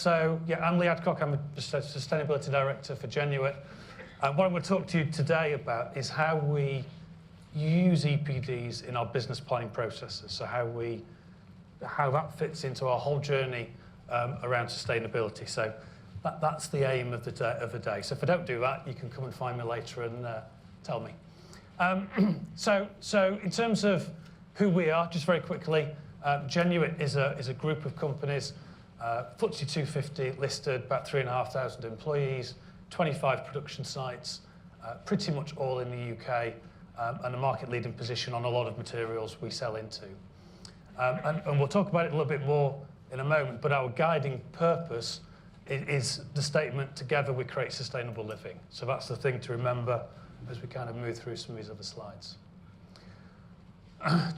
Yeah, I'm Lee Adcock. I'm the Sustainability Director for Genuit. What I'm going to talk to you today about is how we use EPDs in our business planning processes. So how that fits into our whole journey around sustainability. So that's the aim of the day. So if I don't do that, you can come and find me later and tell me. So in terms of who we are, just very quickly, Genuit is a group of companies, FTSE 250 listed, about 3,500 employees, 25 production sites, pretty much all in the UK, and a market-leading position on a lot of materials we sell into. And we'll talk about it a little bit more in a moment, but our guiding purpose is the statement, together we create sustainable living. So that's the thing to remember as we kind of move through some of these other slides.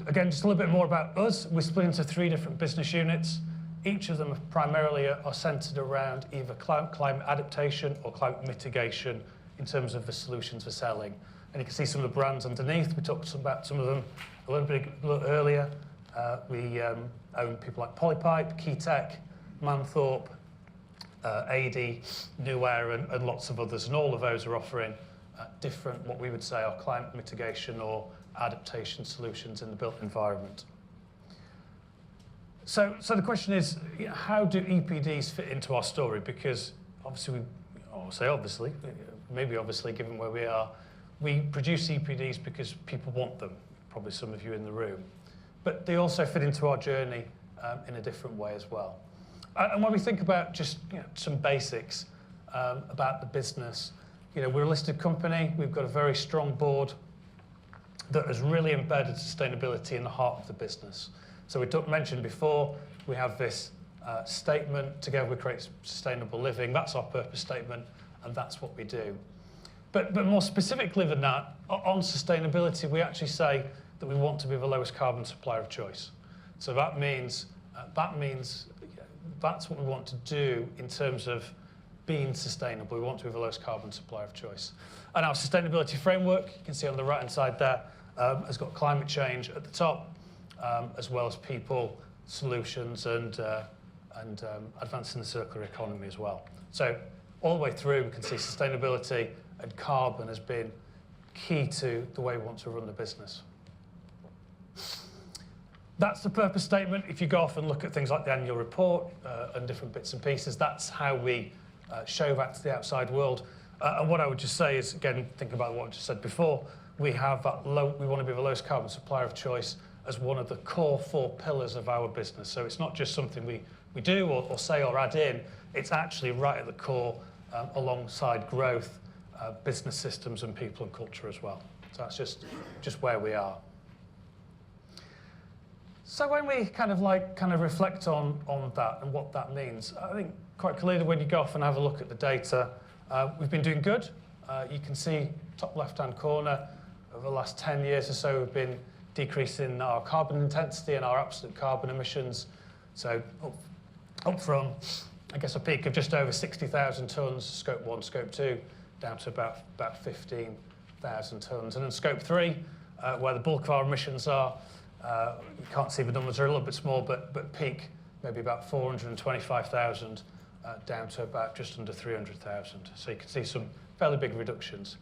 Again, just a little bit more about us. We're split into 3 different business units. Each of them primarily are centered around either climate adaptation or climate mitigation in terms of the solutions we're selling. And you can see some of the brands underneath. We talked about some of them a little earlier. We own people like Polypipe, Keytech, Manthorpe, AD, New Air, and lots of others. And all of those are offering different, what we would say, are climate mitigation or adaptation solutions in the built environment. So the question is, how do EPDs fit into our story? Because obviously, maybe obviously, given where we are, we produce EPDs because people want them, probably some of you in the room. But they also fit into our journey in a different way as well. And when we think about just some basics about the business, we're a listed company. We've got a very strong board that has really embedded sustainability in the heart of the business. So we mentioned before, we have this statement, together we create sustainable living. That's our purpose statement, and that's what we do. But more specifically than that, on sustainability, we actually say that we want to be the lowest carbon supplier of choice. So that means that's what we want to do in terms of being sustainable. We want to be the lowest carbon supplier of choice. And our sustainability framework, you can see on the right-hand side there, has got climate change at the top, as well as people, solutions, and advancing the circular economy as well. So all the way through, we can see sustainability and carbon has been key to the way we want to run the business. That's the purpose statement. If you go off and look at things like the annual report and different bits and pieces, that's how we show that to the outside world. And what I would just say is, again, think about what I just said before, we have that we want to be the lowest carbon supplier of choice as one of the core 4 pillars of our business. So it's not just something we do or say or add in, it's actually right at the core alongside growth, business systems and people and culture as well. So that's just where we are. So when we kind of reflect on that and what that means, I think quite clearly when you go off and have a look at the data, we've been doing good. You can see top left-hand corner, over the last 10 years or so, we've been decreasing our carbon intensity and our absolute carbon emissions. So up from, I guess, a peak of just over 60,000 tonnes, Scope 1, Scope 2, down to about 15,000 tonnes. And then Scope 3, where the bulk of our emissions are, you can't see the numbers, are a little bit small, but peak maybe about 425,000, down to about just under 300,000. So you can see some fairly big reductions.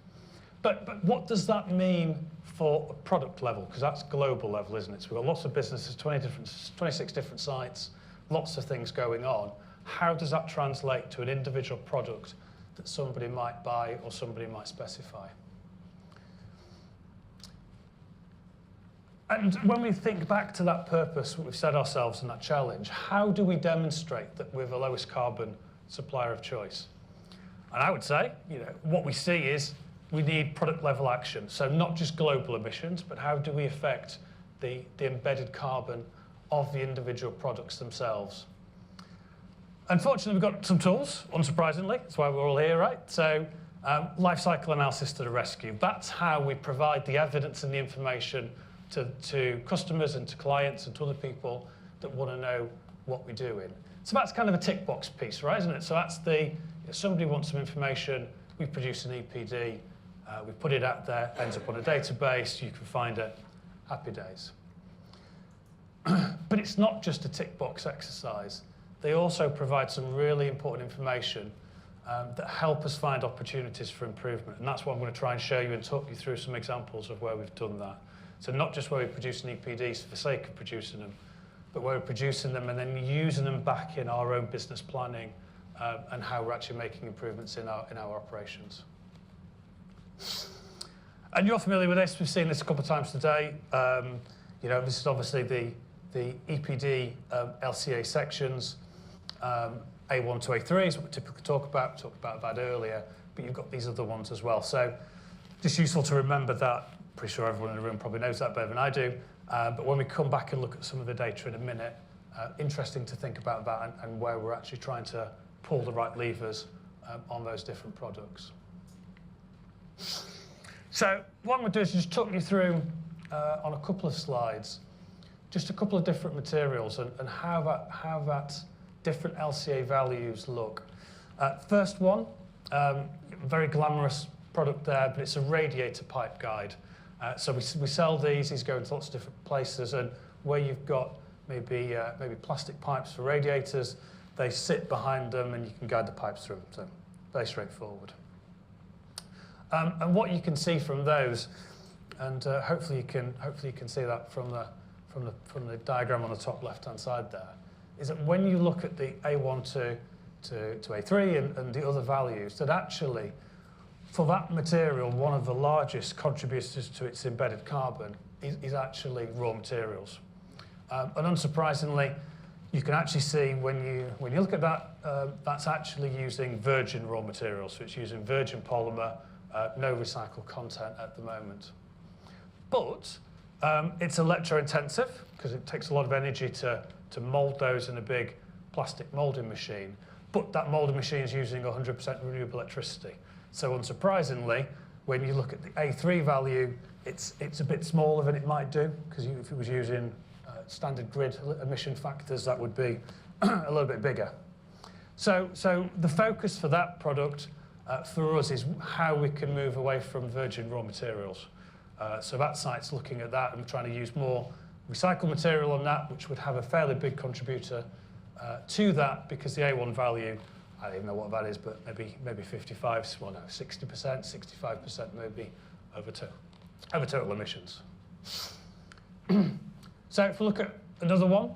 But what does that mean for a product level? Because that's global level, isn't it? So we've got lots of businesses, 26 different sites, lots of things going on. How does that translate to an individual product that somebody might buy or somebody might specify? And when we think back to that purpose, what we've set ourselves in that challenge, how do we demonstrate that we're the lowest carbon supplier of choice? And I would say, what we see is we need product level action. So not just global emissions, but how do we affect the embedded carbon of the individual products themselves? Unfortunately, we've got some tools, unsurprisingly. That's why we're all here, right? So life cycle analysis to the rescue. That's how we provide the evidence and the information to customers and to clients and to other people that want to know what we're doing. So that's kind of a tick box piece, right, isn't it? So that's if somebody wants some information, we produce an EPD, we put it out there, ends up on a database, you can find it, happy days. But it's not just a tick box exercise. they also provide some really important information that help us find opportunities for improvement. And that's what I'm going to try and show you and talk you through some examples of where we've done that. So not just where we're producing EPDs for the sake of producing them, but where we're producing them and then using them back in our own business planning and how we're actually making improvements in our operations. And you're familiar with this. We've seen this a couple of times today. You know, this is obviously the EPD LCA sections. A1 to A3 is what we typically talked about that earlier, but you've got these other ones as well. So just useful to remember that. Pretty sure everyone in the room probably knows that better than I do. But when we come back and look at some of the data in a minute, interesting to think about that and where we're actually trying to pull the right levers on those different products. So what I'm going to do is just talk you through on a couple of slides, just a couple of different materials and how that different LCA values look. First one, very glamorous product there, but it's a radiator pipe guide. So we sell these go into lots of different places, and where you've got maybe plastic pipes for radiators, they sit behind them and you can guide the pipes through them. So very straightforward. And what you can see from those, and hopefully you can see that from the diagram on the top left-hand side there, is that when you look at the A1 to A3 and the other values, that actually, for that material, one of the largest contributors to its embedded carbon is actually raw materials. And unsurprisingly, you can actually see when you look at that, that's actually using virgin raw materials. So it's using virgin polymer, no recycled content at the moment. But it's electro-intensive because it takes a lot of energy to mould those in a big plastic moulding machine. But that moulding machine is using 100% renewable electricity. So unsurprisingly, when you look at the A3 value, it's a bit smaller than it might do, because if it was using standard grid emission factors, that would be a little bit bigger. So the focus for that product for us is how we can move away from virgin raw materials. So that site's looking at that and trying to use more recycled material on that, which would have a fairly big contributor to that, because the A1 value, I don't even know what that is, but maybe 55, well no, 60%, 65% maybe over total emissions. So if we look at another one,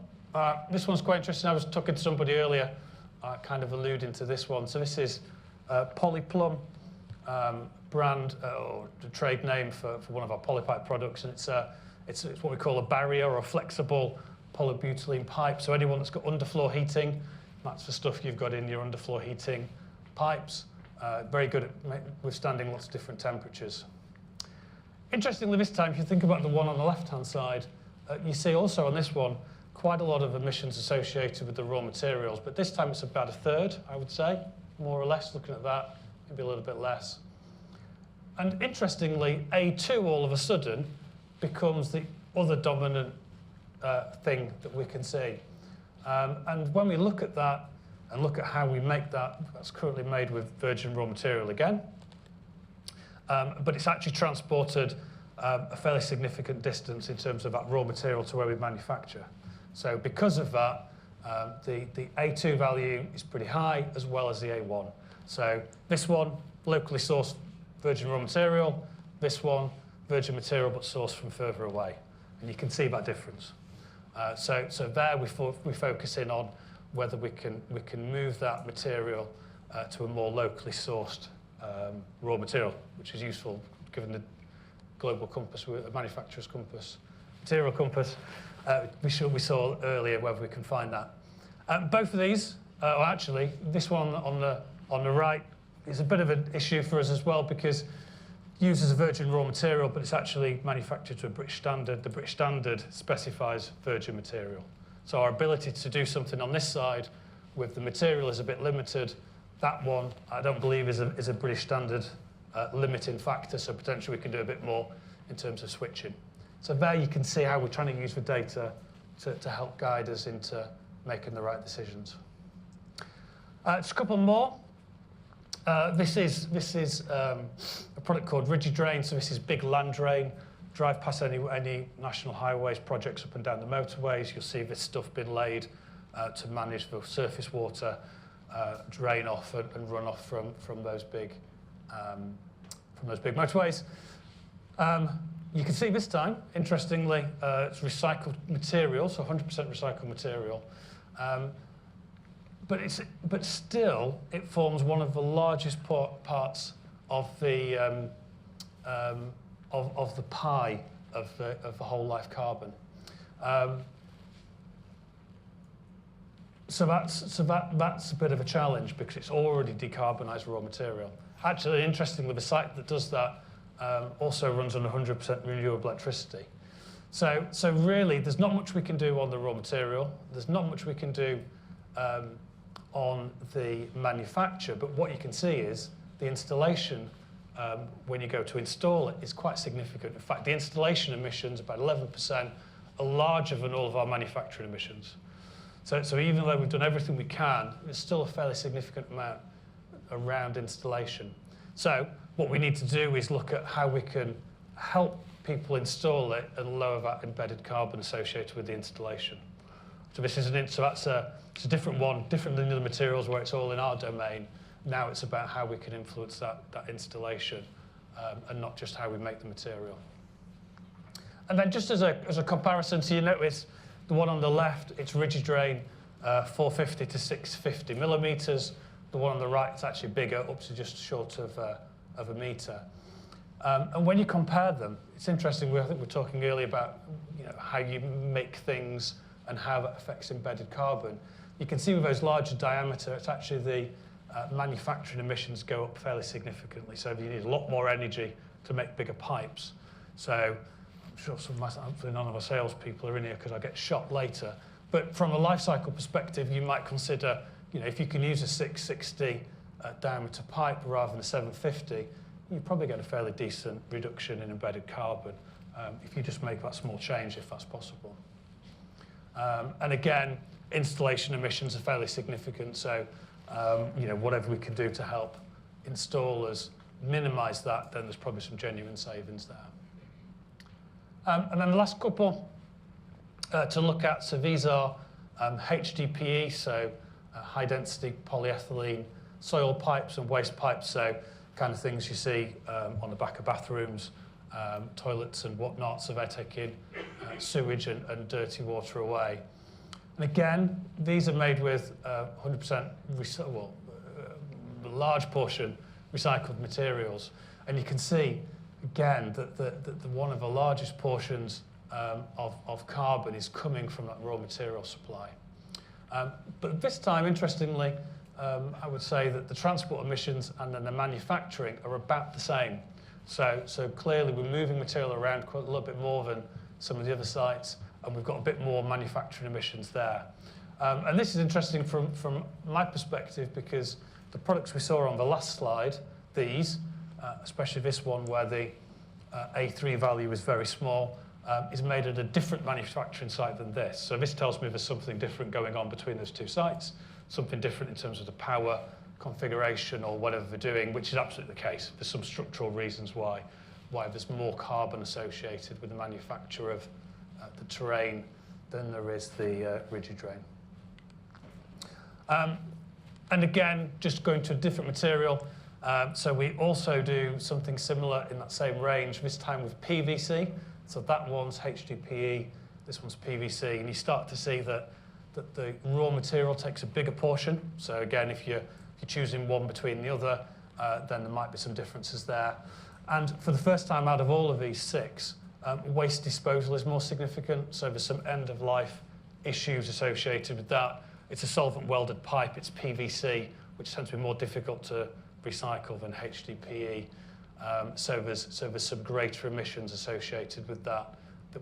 this one's quite interesting. I was talking to somebody earlier, kind of alluding to this one. So this is Polyplum brand, or the trade name for one of our polypipe products, and it's what we call a barrier or a flexible polybutylene pipe. So anyone that's got underfloor heating, that's the stuff you've got in your underfloor heating pipes. Very good at withstanding lots of different temperatures. Interestingly, this time, if you think about the one on the left-hand side, you see also on this one quite a lot of emissions associated with the raw materials, but this time it's about a third, I would say, more or less, looking at that, maybe a little bit less. And interestingly, A2 all of a sudden becomes the other dominant thing that we can see. And when we look at that and look at how we make that, that's currently made with virgin raw material again, but it's actually transported a fairly significant distance in terms of that raw material to where we manufacture. So because of that, the A2 value is pretty high, as well as the A1. So this one, locally sourced virgin raw material. This one, virgin material but sourced from further away. And you can see that difference. So there we focus in on whether we can move that material to a more locally sourced raw material, which is useful given the global compass, the manufacturer's compass, material compass. We saw earlier whether we can find that. Both of these, or actually this one on the right, is a bit of an issue for us as well, because it uses a virgin raw material, but it's actually manufactured to a British standard. The British standard specifies virgin material. So our ability to do something on this side with the material is a bit limited. That one, I don't believe, is a British standard limiting factor, so potentially we can do a bit more in terms of switching. So there you can see how we're trying to use the data to help guide us into making the right decisions. Just a couple more. This is a product called Rigid Drain. So this is big land drain. Drive past any national highways projects up and down the motorways, you'll see this stuff been laid to manage the surface water drain off and run off from those big motorways. You can see this time, interestingly, it's recycled material, so 100% recycled material. But still, it forms one of the largest parts of the pie of the whole life carbon. So that's a bit of a challenge because it's already decarbonised raw material. Actually, interestingly, the site that does that also runs on 100% renewable electricity. So really, there's not much we can do on the raw material. There's not much we can do on the manufacture. But what you can see is the installation, when you go to install it, is quite significant. In fact, the installation emissions, about 11%, are larger than all of our manufacturing emissions. So even though we've done everything we can, there's still a fairly significant amount around installation. So what we need to do is look at how we can help people install it and lower that embedded carbon associated with the installation. So this is it's a different one, different than the other materials where it's all in our domain. Now it's about how we can influence that installation and not just how we make the material. And then just as a comparison, so you notice the one on the left, it's rigid drain, 450 to 650 millimetres. The one on the right is actually bigger, up to just short of a metre. And when you compare them, it's interesting. I think we were talking earlier about how you make things and how that affects embedded carbon. You can see with those larger diameter, it's actually the manufacturing emissions go up fairly significantly. So you need a lot more energy to make bigger pipes. So I'm sure hopefully none of our salespeople are in here because I get shot later. But from a life cycle perspective, you might consider, if you can use a 660 diameter pipe rather than a 750, you probably get a fairly decent reduction in embedded carbon if you just make that small change, if that's possible. And again, installation emissions are fairly significant. So, whatever we can do to help installers minimise that, then there's probably some genuine savings there. And then the last couple to look at, so these are HDPE, so high-density polyethylene soil pipes and waste pipes, so kind of things you see on the back of bathrooms, toilets and whatnot, so they're taking sewage and dirty water away. And again, these are made with 100% a large portion recycled materials. And you can see, again, that one of the largest portions of carbon is coming from that raw material supply. But this time, interestingly, I would say that the transport emissions and then the manufacturing are about the same. So clearly, we're moving material around quite a little bit more than some of the other sites, and we've got a bit more manufacturing emissions there. And this is interesting from my perspective because the products we saw on the last slide, these, especially this one where the A3 value is very small, is made at a different manufacturing site than this. So this tells me there's something different going on between those two sites, something different in terms of the power configuration or whatever they're doing, which is absolutely the case. There's some structural reasons why there's more carbon associated with the manufacture of the terrain than there is the rigid drain. And again, just going to a different material. So we also do something similar in that same range, this time with PVC. So that one's HDPE, this one's PVC, and you start to see that the raw material takes a bigger portion. So again, if you're choosing one between the other, then there might be some differences there. And for the first time out of all of these six, waste disposal is more significant. So there's some end-of-life issues associated with that. It's a solvent-welded pipe, it's PVC, which tends to be more difficult to recycle than HDPE. So there's some greater emissions associated with that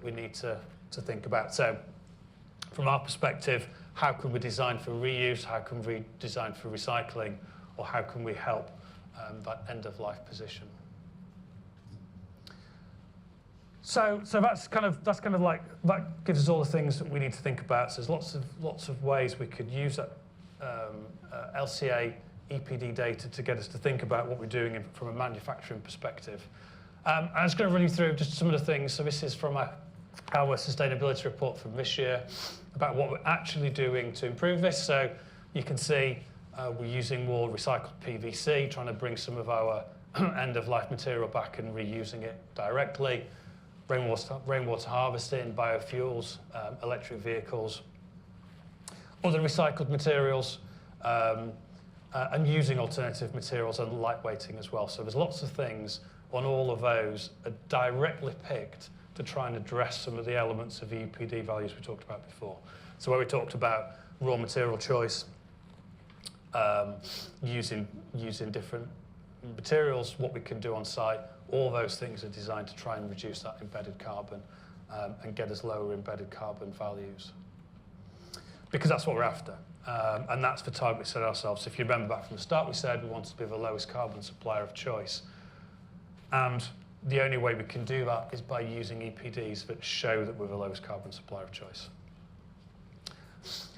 we need to think about. So from our perspective, how can we design for reuse? How can we design for recycling? Or how can we help that end-of-life position? So that's kind of like, that gives us all the things that we need to think about. So there's lots of ways we could use that LCA EPD data to get us to think about what we're doing from a manufacturing perspective. I'm just going to run you through just some of the things. So this is from a our sustainability report from this year about what we're actually doing to improve this. So you can see we're using more recycled PVC, trying to bring some of our end-of-life material back and reusing it directly. Rainwater harvesting, biofuels, electric vehicles, other recycled materials, and using alternative materials and lightweighting as well. So there's lots of things on all of those are directly picked to try and address some of the elements of the EPD values we talked about before. So where we talked about raw material choice, using different materials, what we can do on site, all those things are designed to try and reduce that embedded carbon and get us lower embedded carbon values. Because that's what we're after. And that's the target we set ourselves. So if you remember back from the start, we said we wanted to be the lowest carbon supplier of choice. And the only way we can do that is by using EPDs that show that we're the lowest carbon supplier of choice.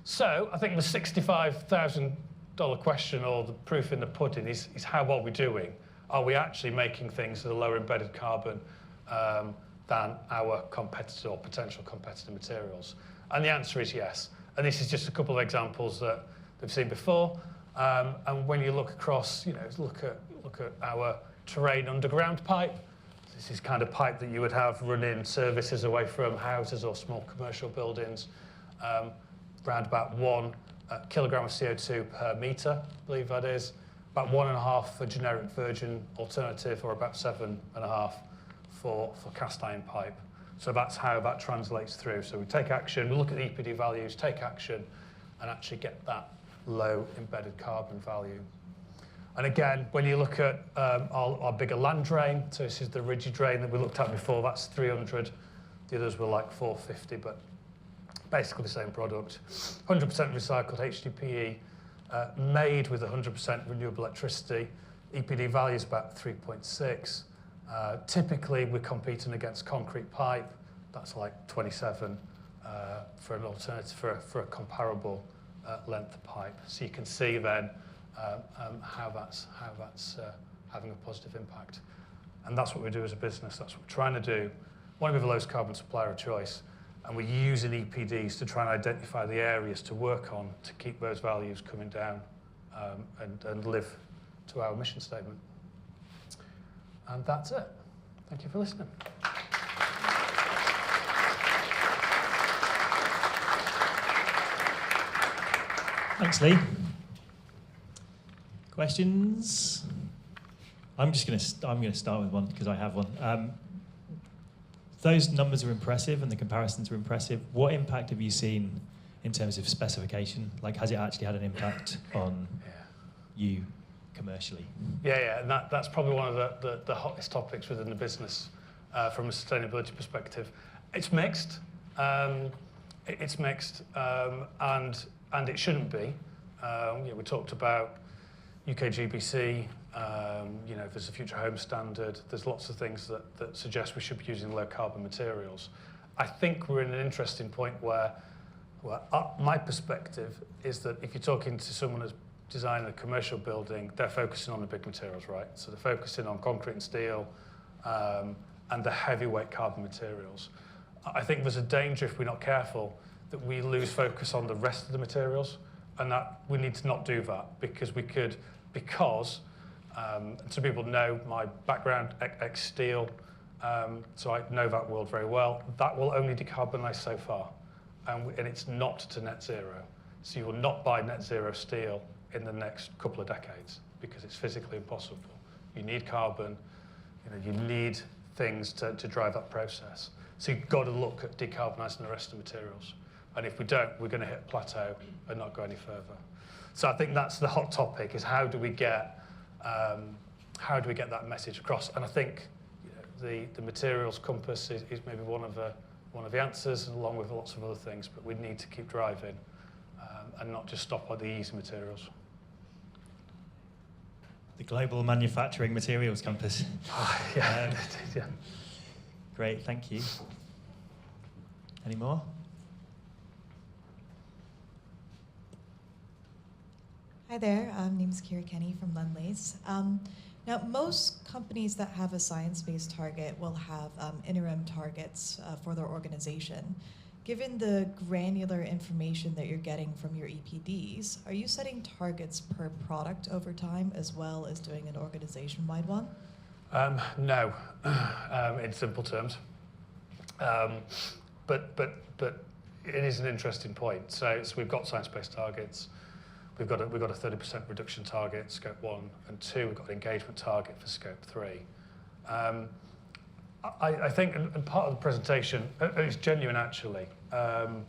So I think the $65,000 question, or the proof in the pudding, is how well we're doing. Are we actually making things that are lower embedded carbon than our competitor or potential competitor materials? And the answer is yes. And this is just a couple of examples that we've seen before. And when you look across, look at our terrain underground pipe. This is kind of pipe that you would have running services away from houses or small commercial buildings. Around about 1 kilogram of CO2 per metre, I believe that is. About 1.5 for generic virgin alternative, or about 7.5 for cast iron pipe. So that's how that translates through. So we take action, we look at the EPD values, take action, and actually get that low embedded carbon value. And again, when you look at our bigger land drain, so this is the rigid drain that we looked at before, that's 300. The others were like 450, but basically the same product. 100% recycled HDPE, made with 100% renewable electricity. EPD value is about 3.6. Typically, we're competing against concrete pipe. That's like 27 for an alternative, for a comparable length of pipe. So you can see then how that's having a positive impact. And that's what we do as a business. That's what we're trying to do. We want to be the lowest carbon supplier of choice. And we're using EPDs to try and identify the areas to work on to keep those values coming down and live to our mission statement. And that's it. Thank you for listening. Thanks, Lee. Questions? I'm going to start with one because I have one. Those numbers are impressive and the comparisons are impressive. What impact have you seen in terms of specification? Like, has it actually had an impact on you commercially? Yeah, and that's probably one of the hottest topics within the business from a sustainability perspective. It's mixed. It's mixed, and it shouldn't be. We talked about UK GBC. There's a future home standard. There's lots of things that suggest we should be using low carbon materials. I think we're in an interesting point where my perspective is that if you're talking to someone who's designing a commercial building, they're focusing on the big materials, right? So they're focusing on concrete and steel and the heavyweight carbon materials. I think there's a danger, if we're not careful, that we lose focus on the rest of the materials, and that we need to not do that, because some people know my background, ex-steel, so I know that world very well. That will only decarbonise so far, and it's not to net zero. So you will not buy net zero steel in the next couple of decades, because it's physically impossible. You need carbon, you need things to drive that process. So you've got to look at decarbonising the rest of the materials. And if we don't, we're going to hit a plateau and not go any further. So I think that's the hot topic, is how do we get that message across? And I think the materials compass is maybe one of the answers, along with lots of other things. But we need to keep driving and not just stop at the easy materials. The Global Manufacturing Materials Compass. Yeah. Great, thank you. Any more? Hi there, my name's Kira Kenny from Lendlease. Now, most companies that have a science-based target will have interim targets for their organization. Given the granular information that you're getting from your EPDs, are you setting targets per product over time as well as doing an organization-wide one? No, in simple terms. But it is an interesting point. So we've got science-based targets. We've got a 30% reduction target, scope 1 and 2. We've got an engagement target for scope 3. I think, and part of the presentation is genuine actually. And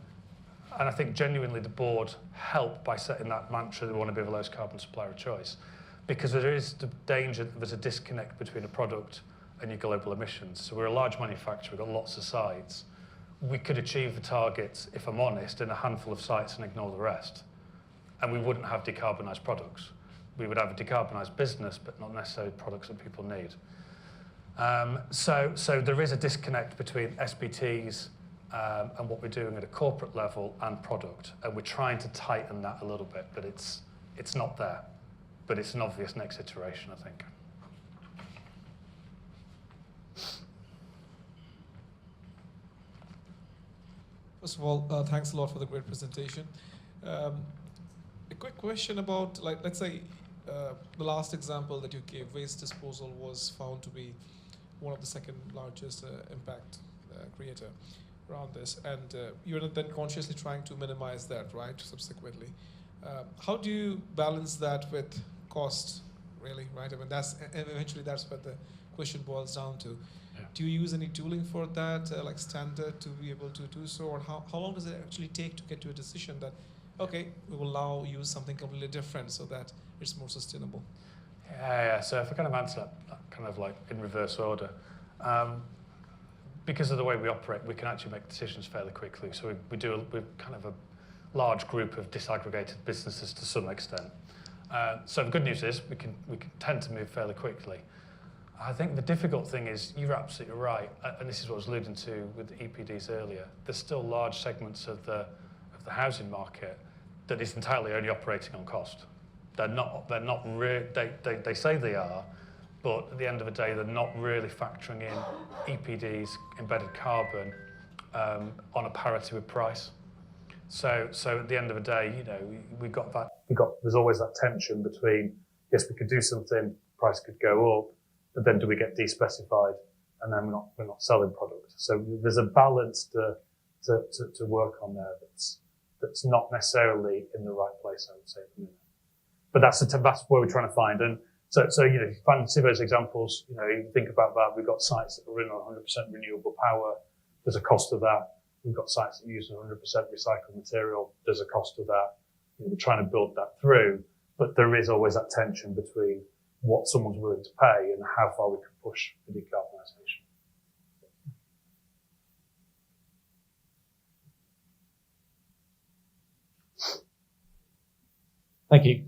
I think genuinely the board helped by setting that mantra that we want to be the lowest carbon supplier of choice, because there is the danger that there's a disconnect between a product and your global emissions. So we're a large manufacturer, we've got lots of sites. We could achieve the targets, if I'm honest, in a handful of sites and ignore the rest. And we wouldn't have decarbonised products. We would have a decarbonised business, but not necessarily products that people need. So there is a disconnect between SBTs and what we're doing at a corporate level and product. And we're trying to tighten that a little bit, but it's not there. But it's an obvious next iteration, I think. First of all, thanks a lot for the great presentation. A quick question about, like, let's say the last example that you gave, waste disposal was found to be one of the second largest impact creator around this, and you're then consciously trying to minimize that, right, subsequently. How do you balance that with cost, really, right? I mean, eventually that's what the question boils down to. Yeah. Do you use any tooling for that, like standard, to be able to do so, or how long does it actually take to get to a decision that, okay, we will now use something completely different so that it's more sustainable? Yeah. So if I kind of answer that kind of like in reverse order, because of the way we operate, we can actually make decisions fairly quickly. So we're kind of a large group of disaggregated businesses to some extent. So the good news is we can tend to move fairly quickly. I think the difficult thing is, you're absolutely right, and this is what I was alluding to with the EPDs earlier. There's still large segments of the housing market that is entirely only operating on cost. They're not they say they are, but at the end of the day, they're not really factoring in EPDs, embedded carbon, on a parity with price. So at the end of the day, you know, there's always that tension between, yes, we could do something, price could go up, but then do we get despecified, and then we're not selling product. So there's a balance to work on there that's not necessarily in the right place, I would say, at the minute. But that's where we're trying to find. And so you know, if you fancy those examples, you know, you think about that. We've got sites that are running on 100% renewable power. There's a cost of that. We've got sites that use 100% recycled material. There's a cost of that. You know, we're trying to build that through, but there is always that tension between what someone's willing to pay and how far we can push for decarbonisation. Thank you.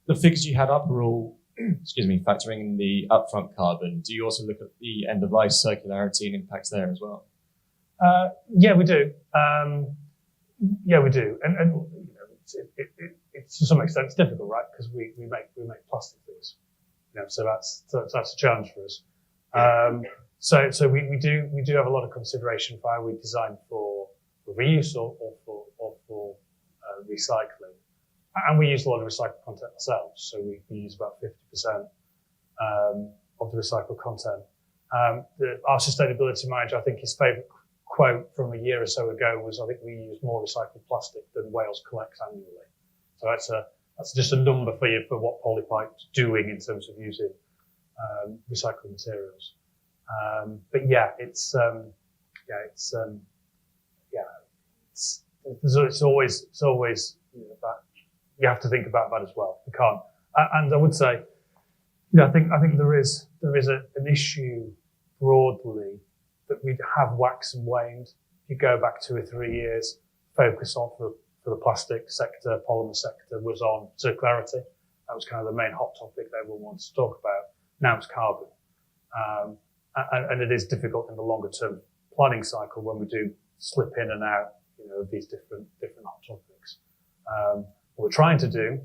The figures you had up were all, excuse me, factoring in the upfront carbon. Do you also look at the end of life circularity and impacts there as well? Yeah, we do. Yeah, we do. And you know, it's to some extent it's difficult, right? Because we make plastic things. You know, so that's a challenge for us. So we do have a lot of consideration for how we design for reuse or for recycling. And we use a lot of recycled content ourselves, so we use about 50% of the recycled content. Our sustainability manager, I think his favourite quote from a year or so ago was, I think we use more recycled plastic than Wales collects annually. So that's just a number for you for what Polypipe's doing in terms of using recycled materials. But yeah, it's always you know, that you have to think about that as well. You can't, and I would say, you know, I think there is an issue broadly that we have waxed and waned. If you go back 2 or 3 years, focus on for the plastic sector, polymer sector was on circularity. That was kind of the main hot topic that everyone wants to talk about. Now it's carbon, and it is difficult in the longer term planning cycle when we do slip in and out, you know, of these different hot topics. What we're trying to do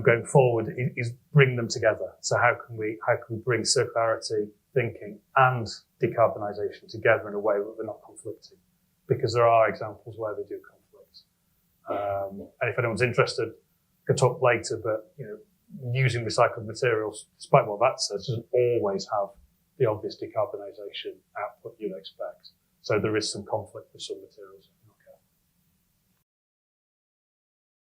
going forward is bring them together. So how can we bring circularity thinking and decarbonisation together in a way that they're not conflicting? Because there are examples where they do conflict. And if anyone's interested, I can talk later. But using recycled materials, despite what that says, doesn't always have the obvious decarbonisation output you'd expect. So there is some conflict with some materials.